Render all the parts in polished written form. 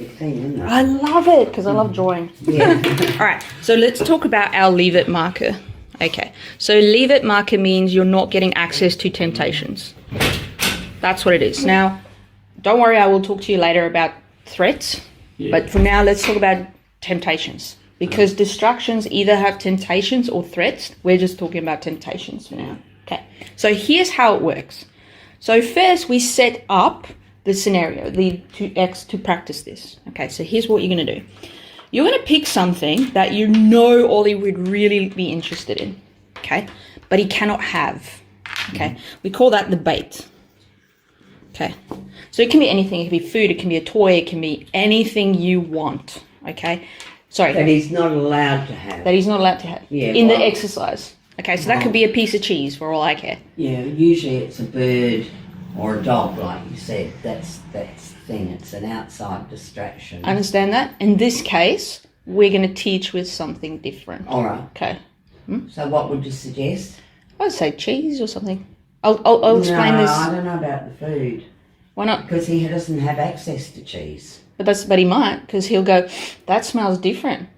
good thing, isn't it? I love it because I love drawing. Yeah. All right, so let's talk about our leave it marker. Okay, so leave it marker means you're not getting access to temptations. That's what it is. Now, don't worry, I will talk to you later about threats, but for now, let's talk about temptations. Because distractions either have temptations or threats. We're just talking about temptations for now. Okay, so here's how it works. So first, we set up the scenario, the 2x to practice this. Okay, so here's what you're going to do. You're going to pick something that you know Ollie would really be interested in, okay, but he cannot have, okay? We call that the bait, okay? So it can be anything. It can be food, it can be a toy, it can be anything you want, okay? Sorry. That he's not allowed to have. That he's not allowed to have in the exercise. Okay, so that could be a piece of cheese for all I care. Yeah, usually it's a bird or a dog, like you said. That's the thing. It's an outside distraction. Understand that? In this case, we're going to teach with something different. All right. Okay. So what would you suggest? I'd say cheese or something. I'll explain this. No, I don't know about the food. Why not? Because he doesn't have access to cheese. But he might, because he'll go, that smells different.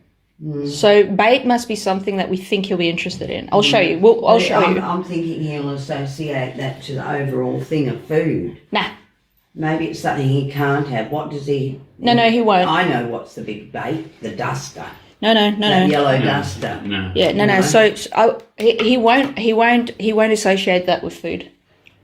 So bait must be something that we think he'll be interested in. I'll show you. I'll show you. I'm thinking he'll associate that to the overall thing of food. Nah. Maybe it's something he can't have. What does he... No, he won't. I know what's the big bait. The duster. No. That yellow duster. No. Yeah, no. So he won't associate that with food.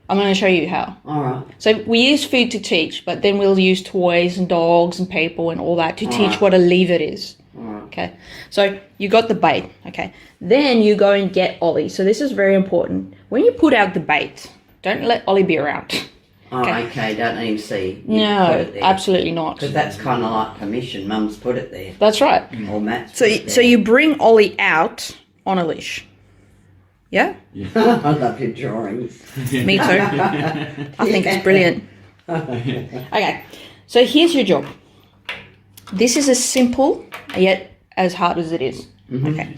I'm going to show you how. All right. So we use food to teach, but then we'll use toys and dogs and people and all that to teach what a leave it is. All right. Okay. So you got the bait. Okay. Then you go and get Ollie. So this is very important. When you put out the bait, don't let Ollie be around. Oh, okay. Don't let him see. No, absolutely not. Because that's kind of like permission. Mum's put it there. That's right. Or Matt's So you bring Ollie out on a leash. Yeah? I love your drawings. Me too. I think it's brilliant. Okay. So here's your job. This is as simple yet as hard as it is. Okay.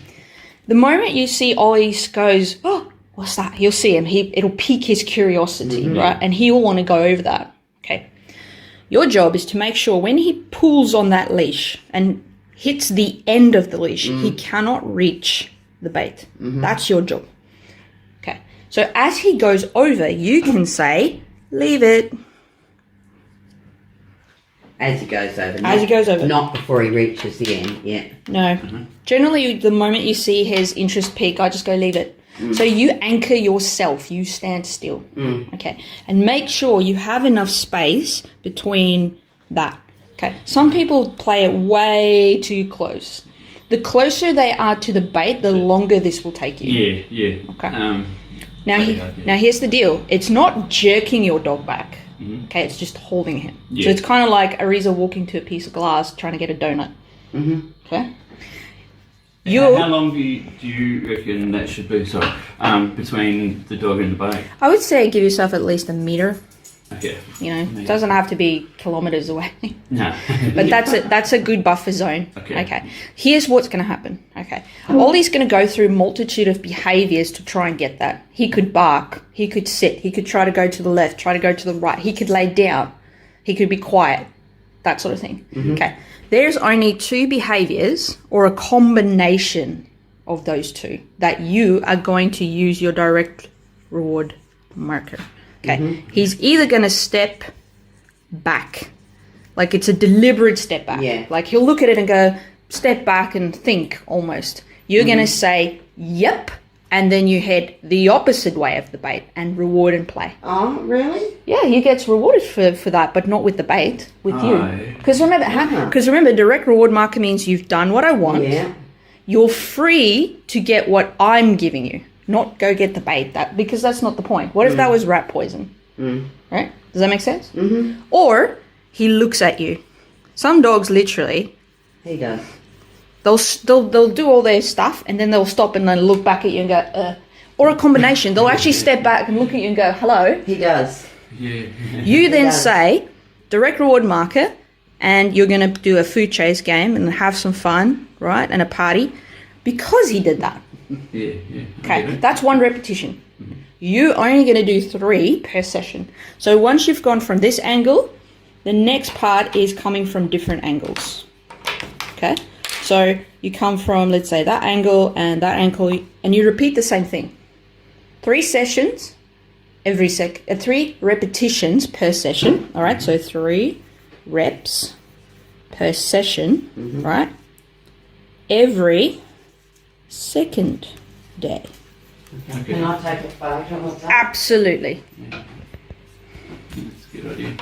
The moment you see Ollie goes, oh, what's that? You'll see him. It'll pique his curiosity, right? And he'll want to go over that. Okay. Your job is to make sure when he pulls on that leash and hits the end of the leash, he cannot reach the bait. That's your job. Okay. So as he goes over, you can say, leave it. As he goes over. As he goes over. Not before he reaches the end, yeah. No. Generally, the moment you see his interest peak, I just go leave it. So you anchor yourself. You stand still. Okay. And make sure you have enough space between that. Okay. Some people play it way too close. The closer they are to the bait, the longer this will take you. Yeah. Okay. Now here's the deal. It's not jerking your dog back. Okay, it's just holding him. Yeah. So it's kind of like Ariza walking to a piece of glass trying to get a donut. Okay. How long do you reckon that should be? Between the dog and the bait. I would say give yourself at least a meter. Okay. You know, it doesn't have to be kilometers away. No. But that's a good buffer zone. Okay. Here's what's going to happen. Okay. Ollie's going to go through a multitude of behaviors to try and get that. He could bark. He could sit. He could try to go to the left, try to go to the right. He could lay down. He could be quiet. That sort of thing. Okay. There's only two behaviors or a combination of those two that you are going to use your direct reward marker. Okay. He's either going to step back, like it's a deliberate step back. Yeah. Like he'll look at it and go, step back and think almost. You're going to say, yep, and then you head the opposite way of the bait and reward and play. Oh, really? Yeah, he gets rewarded for that, but not with the bait, with you. Because remember, direct reward marker means you've done what I want. Yeah. You're free to get what I'm giving you. Not go get the bait, because that's not the point. What if that was rat poison? Right? Does that make sense? Or he looks at you. Some dogs literally, He does. they'll do all their stuff and then they'll stop and then look back at you and go, Or a combination. They'll actually step back and look at you and go, hello. He does. Yeah. You then say, direct reward marker, and you're going to do a food chase game and have some fun, right? And a party, because he did that. Yeah. Okay, that's one repetition. You're only going to do 3 per session. So once you've gone from this angle The next part is coming from different angles. Okay, so you come from, let's say, that angle, and you repeat the same thing. 3 sessions every 3 repetitions per session. All right, so 3 reps per session, right? Every second day. Okay. Can I take a photo of that? Absolutely. Yeah. That's a good idea.